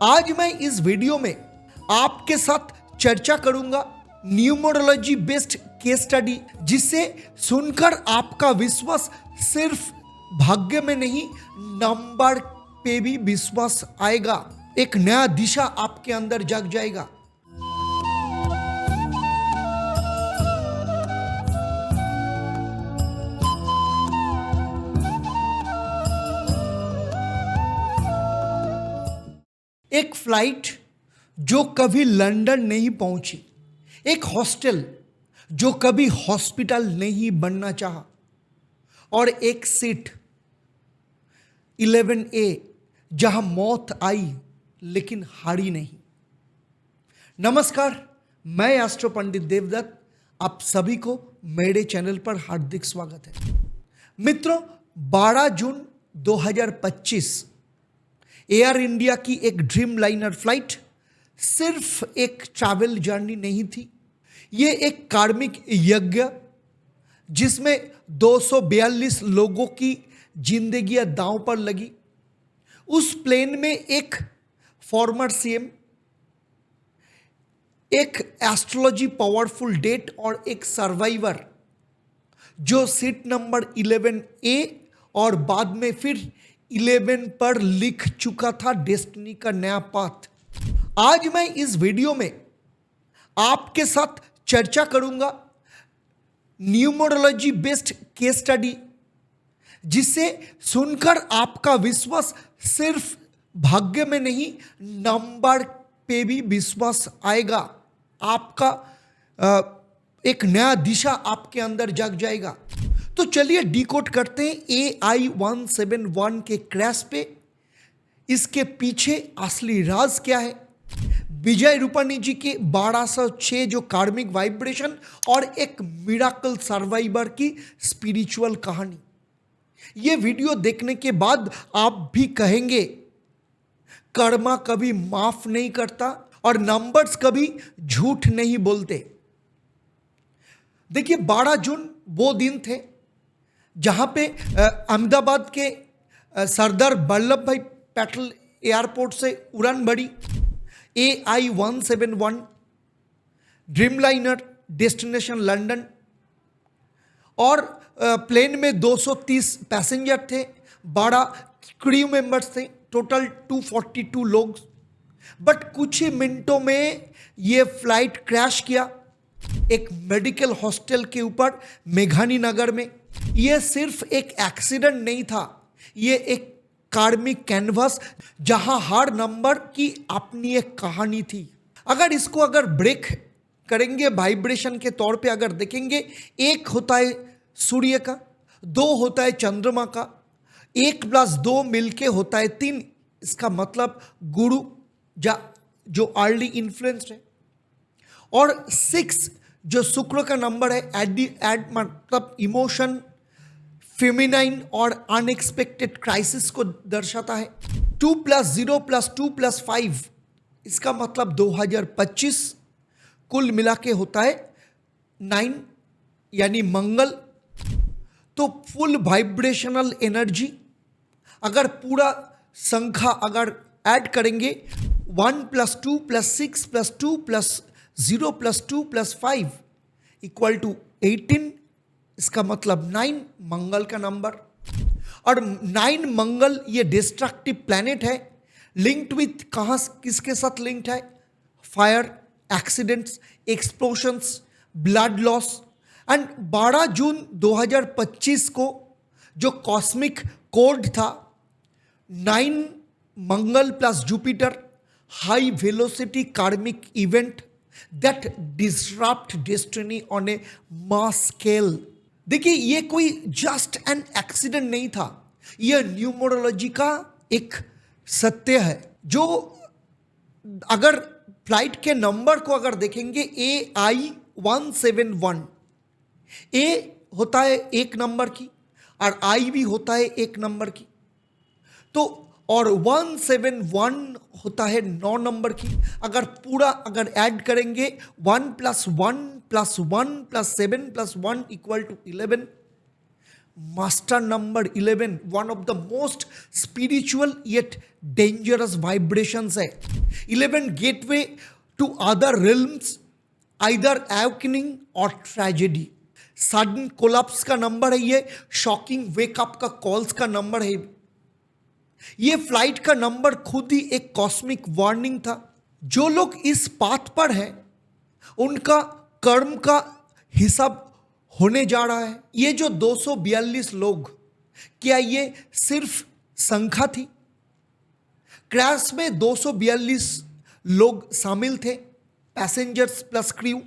आज मैं इस वीडियो में आपके साथ चर्चा करूंगा न्यूमरोलॉजी बेस्ड केस स्टडी, जिसे सुनकर आपका विश्वास सिर्फ भाग्य में नहीं नंबर पे भी विश्वास आएगा। एक नया दिशा आपके अंदर जग जाएगा। एक फ्लाइट जो कभी लंदन नहीं पहुंची, एक हॉस्टल जो कभी हॉस्पिटल नहीं बनना चाहा, और एक सीट 11A जहां मौत आई लेकिन हारी नहीं। नमस्कार, मैं एस्ट्रो पंडित देवदत्त, आप सभी को मेरे चैनल पर हार्दिक स्वागत है। मित्रों, 12 जून 2025 एयर इंडिया की एक ड्रीम लाइनर फ्लाइट सिर्फ एक ट्रैवल जर्नी नहीं थी, ये एक कार्मिक यज्ञ जिसमें 242 लोगों की जिंदगियां दांव पर लगी। उस प्लेन में एक फॉर्मर सीएम, एक एस्ट्रोलॉजी पावरफुल डेट और एक सर्वाइवर जो सीट नंबर 11A और बाद में फिर 11 पर लिख चुका था डेस्टिनी का नया पाथ। आज मैं इस वीडियो में आपके साथ चर्चा करूंगा न्यूमरोलॉजी बेस्ड केस स्टडी, जिसे सुनकर आपका विश्वास सिर्फ भाग्य में नहीं नंबर पे भी विश्वास आएगा। आपका एक नया दिशा आपके अंदर जग जाएगा। तो चलिए डिकोड करते हैं AI-171 के क्रैश पे। इसके पीछे असली राज क्या है? विजय रूपानी जी के 1206 जो कार्मिक वाइब्रेशन और एक मिराकल सर्वाइवर की स्पिरिचुअल कहानी। ये वीडियो देखने के बाद आप भी कहेंगे कर्मा कभी माफ नहीं करता और नंबर्स कभी झूठ नहीं बोलते। देखिए, 12 जून वो दिन थे जहाँ पे अहमदाबाद के सरदार वल्लभ भाई पटेल एयरपोर्ट से उड़ान भरी AI-171 ड्रीमलाइनर डेस्टिनेशन लंदन, और प्लेन में 230 पैसेंजर थे, 12 क्रू मेंबर्स थे, टोटल 242 लोग। बट कुछ ही मिनटों में ये फ्लाइट क्रैश किया एक मेडिकल हॉस्टल के ऊपर मेघानी नगर में। यह सिर्फ एक एक्सीडेंट नहीं था, यह एक कार्मिक कैनवस जहां हर नंबर की अपनी एक कहानी थी। अगर ब्रेक करेंगे वाइब्रेशन के तौर पे, अगर देखेंगे, एक होता है सूर्य का, 2 होता है चंद्रमा का, 1 + 2 मिलके होता है 3। इसका मतलब गुरु जो अर्ली इन्फ्लुएंस्ड है, और 6 जो शुक्र का नंबर है, एड मतलब इमोशन, फेमिनाइन और अनएक्सपेक्टेड क्राइसिस को दर्शाता है। 2 + 0 + 2 + 5 इसका मतलब 2025 कुल मिला के होता है 9, यानी मंगल। तो फुल वाइब्रेशनल एनर्जी, अगर पूरा संख्या अगर ऐड करेंगे 1 + 2 + 6 + 2 + 0 + 2 + 5 = 18। इसका मतलब 9 मंगल का नंबर, और 9 मंगल ये डिस्ट्रक्टिव प्लैनेट है। लिंक्ड विथ कहाँ किसके साथ लिंक्ड है? Fire, accidents, explosions, blood loss. And 12 June 2025 को जो कॉस्मिक कोड था 9 मंगल + Jupiter, high velocity karmic event that disrupt destiny on a mass scale. देखिए, ये कोई जस्ट एन एक्सीडेंट नहीं था, यह न्यूमरोलॉजी का एक सत्य है। जो अगर फ्लाइट के नंबर को अगर देखेंगे, AI-171, A होता है 1 नंबर की और I भी होता है 1 नंबर की, तो और 171 होता है 9 नंबर की। अगर ऐड करेंगे 1 + 1 + 1 + 7 + 1 = 11। master number 11 one of the most spiritual yet dangerous vibrations है. 11 gateway to other realms, either awakening or tragedy. Sudden collapse का नंबर है ये, शॉकिंग वेकअप का कॉल्स का नंबर है ये. फ्लाइट का नंबर खुद ही एक कॉस्मिक वार्निंग था. जो लोग इस पाथ पर हैं उनका कर्म का हिसाब होने जा रहा है. ये जो 242 लोग, क्या ये सिर्फ संख्या थी? क्रैश में 242 लोग शामिल थे, पैसेंजर्स प्लस क्रू.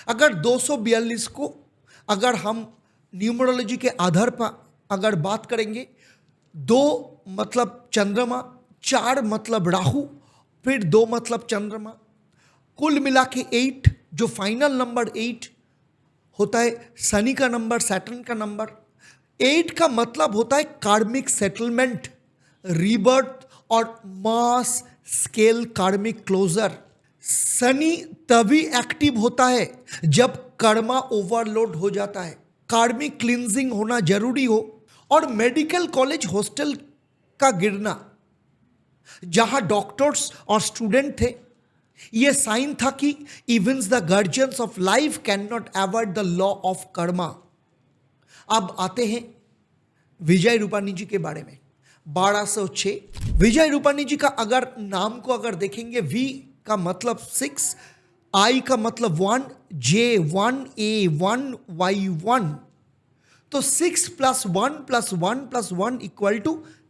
अगर 242 को अगर हम न्यूमरोलॉजी के आधार पर अगर बात करेंगे, 2 मतलब चंद्रमा, 4 मतलब राहु, फिर 2 मतलब चंद्रमा, कुल मिला के 8, जो फाइनल नंबर 8 होता है शनि का नंबर, सैटर्न का नंबर. 8 का मतलब होता है कार्मिक सेटलमेंट, रीबर्थ और मास स्केल कार्मिक क्लोजर. शनि तभी एक्टिव होता है जब कर्मा ओवरलोड हो जाता है, कार्मिक क्लींजिंग होना जरूरी हो. और मेडिकल कॉलेज हॉस्टल का गिरना, जहां डॉक्टर्स और स्टूडेंट थे, यह साइन था कि even the guardians of life can not avoid the law of Karma. अब आते हैं विजय रूपानी जी के बारे में. 1206 विजय रूपानी जी का अगर नाम को अगर देखेंगे, वी का मतलब 6, आई का मतलब 1, जे 1, ए 1, वाई 1. तो 6 + 1 + 1 + 1 =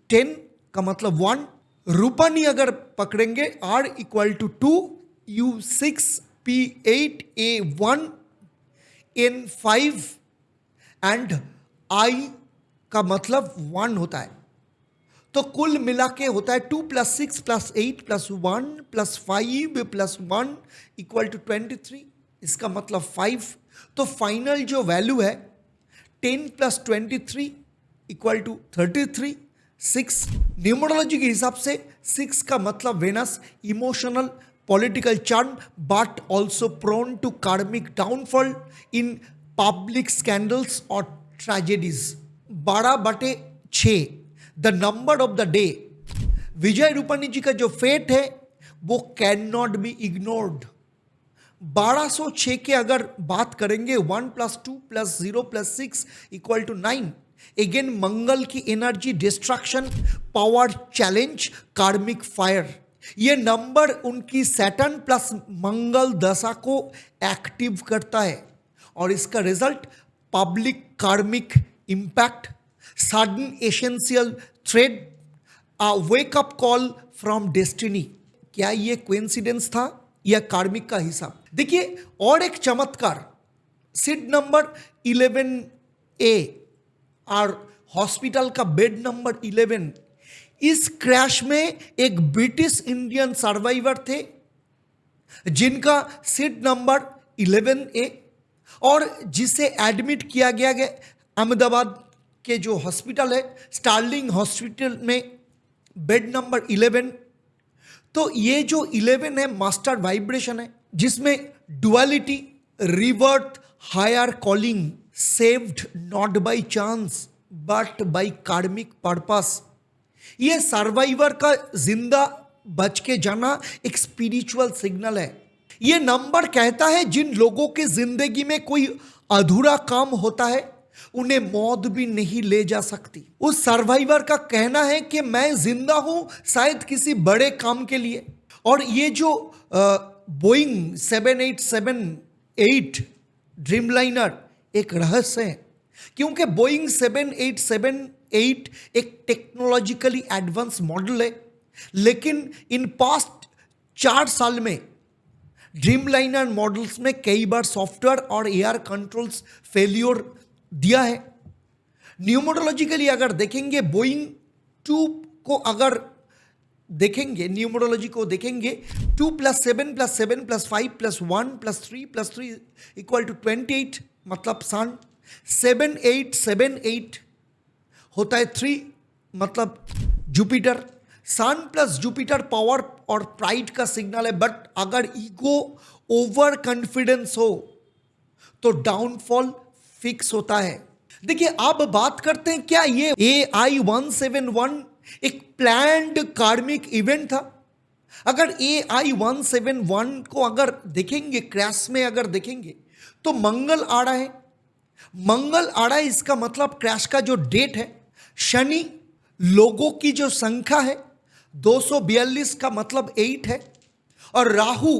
10 का मतलब 1. रूपानी अगर पकड़ेंगे, R = 2, U 6, P 8, A 1, N 5 and I का मतलब 1 होता है. तो कुल मिला के होता है 2 + 6 + 8 + 1 + 5 + 1 = 23. इसका मतलब 5. तो फाइनल जो वैल्यू है 10 + 23 = 33. 6 न्यूमरोलॉजी के हिसाब से 6 का मतलब Venus, emotional, political charm, but also prone to karmic downfall in public scandals और tragedies. 12/6 the number of the day. Vijay Rupani ji का जो फेट है वो कैन नॉट बी इग्नोर्ड. 1206 के अगर बात करेंगे, 1 + 2 + 0 + 6 = 9. अगेन मंगल की एनर्जी, डिस्ट्रक्शन, पावर, चैलेंज, कार्मिक फायर. ये नंबर उनकी सैटर्न प्लस मंगल दशा को एक्टिव करता है और इसका रिजल्ट पब्लिक कार्मिक impact, sudden essential thread, a wake up call from destiny. क्या ये कोइंसिडेंस था या कार्मिक का हिसाब? देखिए और एक चमत्कार, सीट नंबर 11A और हॉस्पिटल का बेड नंबर 11. इस क्रैश में एक ब्रिटिश इंडियन सर्वाइवर थे जिनका सीट नंबर 11A और जिसे एडमिट किया गया अहमदाबाद के जो हॉस्पिटल है स्टार्लिंग हॉस्पिटल में, बेड नंबर 11. तो ये जो 11 है मास्टर वाइब्रेशन है जिसमें duality, rebirth, higher calling, saved not by chance but by karmic purpose. ये सर्वाइवर का जिंदा बच के जाना एक स्पिरिचुअल सिग्नल है. ये नंबर कहता है जिन लोगों के जिंदगी में कोई अधूरा काम होता है उन्हें मौत भी नहीं ले जा सकती. उस सर्वाइवर का कहना है कि मैं जिंदा हूं शायद किसी बड़े काम के लिए. और ये जो बोइंग 7878 ड्रीमलाइनर एक रहस्य है, क्योंकि बोइंग 7878 एक टेक्नोलॉजिकली एडवांस मॉडल है, लेकिन इन पास्ट 4 साल में ड्रीमलाइनर मॉडल्स में कई बार सॉफ्टवेयर और एआर कंट्रोल्स फेल्योर दिया है. न्यूमरोलॉजिकली अगर देखेंगे, बोइंग 2 को अगर देखेंगे, न्यूमरोलॉजी को देखेंगे, 2 + 7 + 7 + 5 + 1 + 3 + 3 = 28 मतलब सन. 7878 होता है 3 मतलब जुपिटर. सन प्लस जुपिटर पावर और प्राइड का सिग्नल है, बट अगर ईगो ओवर कॉन्फिडेंस हो तो डाउनफॉल फिक्स होता है. देखिए अब बात करते हैं, क्या ये AI-171 एक प्लान्ड कार्मिक इवेंट था? अगर AI-171 को अगर देखेंगे, क्रैश में अगर देखेंगे तो मंगल आ रहा है, मंगल आ रहा है, इसका मतलब क्रैश का जो डेट है, शनि लोगों की जो संख्या है 242 का मतलब 8 है, और राहु,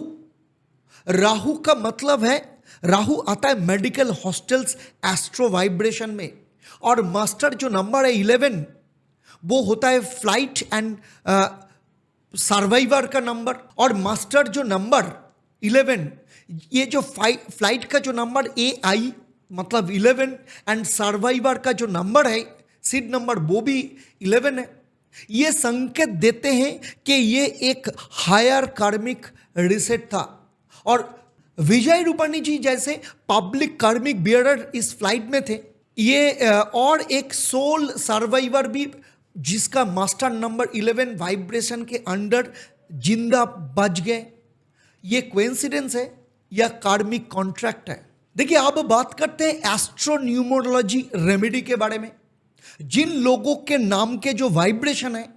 राहु का मतलब है, राहु आता है मेडिकल हॉस्टल्स एस्ट्रो वाइब्रेशन में, और मास्टर जो नंबर है 11 वो होता है फ्लाइट एंड सर्वाइवर का नंबर, और मास्टर जो नंबर 11, ये जो फ्लाइट का जो नंबर AI मतलब 11 एंड सर्वाइवर का जो नंबर है सीट नंबर वो भी 11 है। ये संकेत देते हैं कि ये एक हायर कार्मिक रिसेट था, और विजय रूपाणी जी जैसे पब्लिक कार्मिक बियरर इस फ्लाइट में थे। ये और एक सोल सर्वाइवर भी जिसका मास्टर नंबर 11 वाइब्रेशन के अंडर जिंदा बच गए। ये कोइंसिडेंस है या कार्मिक कॉन्ट्रैक्ट है? देखिए अब बात करते हैं एस्ट्रोन्यूमरोलॉजी रेमेडी के बारे में। जिन लोगों के नाम के जो वाइब्रेशन है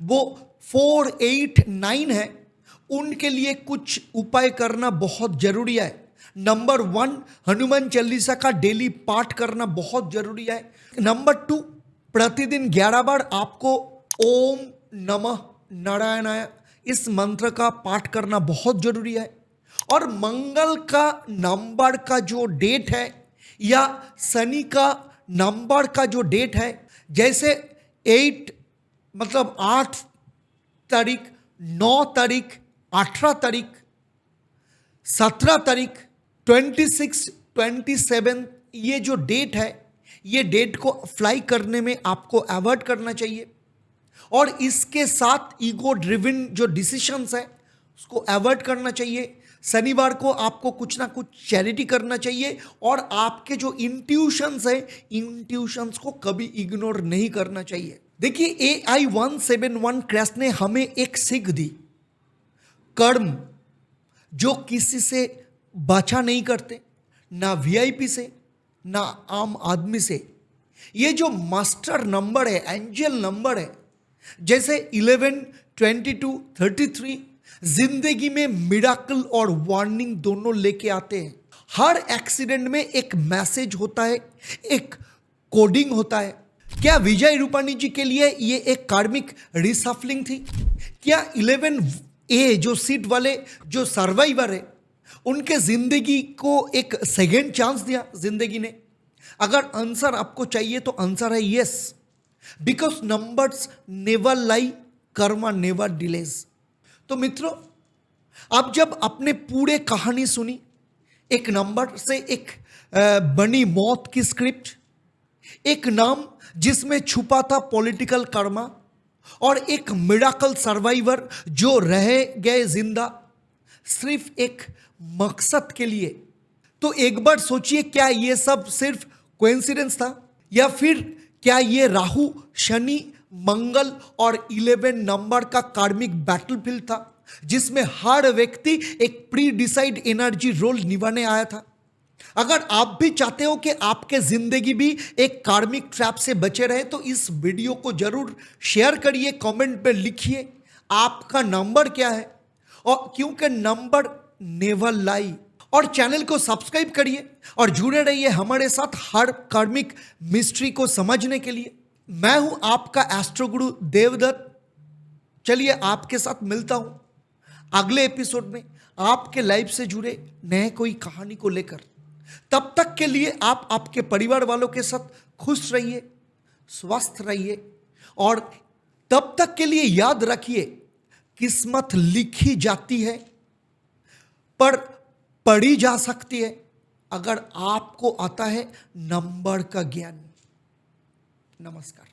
वो 4, 8, 9 है, उनके लिए कुछ उपाय करना बहुत जरूरी है। नंबर 1, हनुमान चालीसा का डेली पाठ करना बहुत जरूरी है। नंबर 2, प्रतिदिन 11 बार आपको ओम नमः नारायणाय इस मंत्र का पाठ करना बहुत जरूरी है। और मंगल का नंबर का जो डेट है या शनि का नंबर का जो डेट है, जैसे 8 मतलब 8 तारीख, 9 तारीख, 18 तारीख, 17 तारीख, 26, 27, ये जो डेट है, ये डेट को फ्लाई करने में आपको अवॉइड करना चाहिए। और इसके साथ ईगो ड्रिवन जो डिसीशंस है उसको अवॉइड करना चाहिए। शनिवार को आपको कुछ ना कुछ चैरिटी करना चाहिए, और आपके जो इंट्यूशंस है, इंट्यूशंस को कभी इग्नोर नहीं करना चाहिए। देखिए AI-171 क्रैश ने हमें एक सीख दी, कर्म जो किसी से बचा नहीं करते, ना VIP से ना आम आदमी से। ये जो मास्टर नंबर है, एंजल नंबर है, जैसे 11, 22, 33 जिंदगी में मिराकल और वार्निंग दोनों लेके आते हैं। हर एक्सीडेंट में एक मैसेज होता है, एक कोडिंग होता है। क्या विजय रूपाणी जी के लिए ये एक कार्मिक रिसफलिंग थी? क्या 11A जो सीट वाले जो सर्वाइवर है उनके जिंदगी को एक सेकेंड चांस दिया जिंदगी ने? अगर आंसर आपको चाहिए तो आंसर है yes, because numbers never lie, Karma never delays. तो मित्रों, आप जब अपने पूरे कहानी सुनी, एक नंबर से एक बनी मौत की स्क्रिप्ट, एक नाम जिसमें छुपा था पॉलिटिकल कर्मा, और एक मिराकल सर्वाइवर जो रह गए जिंदा सिर्फ एक मकसद के लिए। तो एक बार सोचिए, क्या ये सब सिर्फ कोइंसिडेंस था, या फिर क्या ये राहु, शनि, मंगल और 11 नंबर का कार्मिक बैटलफील्ड था जिसमें हर व्यक्ति एक प्री डिसाइड एनर्जी रोल निभाने आया था? अगर आप भी चाहते हो कि आपके जिंदगी भी एक कार्मिक ट्रैप से बचे रहे तो इस वीडियो को जरूर शेयर करिए, कमेंट पे लिखिए आपका नंबर क्या है, और क्योंकि नंबर नेवर लाई। और चैनल को सब्सक्राइब करिए और जुड़े रहिए हमारे साथ हर कार्मिक मिस्ट्री को समझने के लिए। मैं हूं आपका एस्ट्रो गुरु देवदत्त। चलिए आपके साथ मिलता हूं अगले एपिसोड में आपके लाइफ से जुड़े नए कोई कहानी को लेकर। तब तक के लिए आप आपके परिवार वालों के साथ खुश रहिए, स्वस्थ रहिए, और तब तक के लिए याद रखिए, किस्मत लिखी जाती है पर पढ़ी जा सकती है अगर आपको आता है नंबर का ज्ञान। नमस्कार।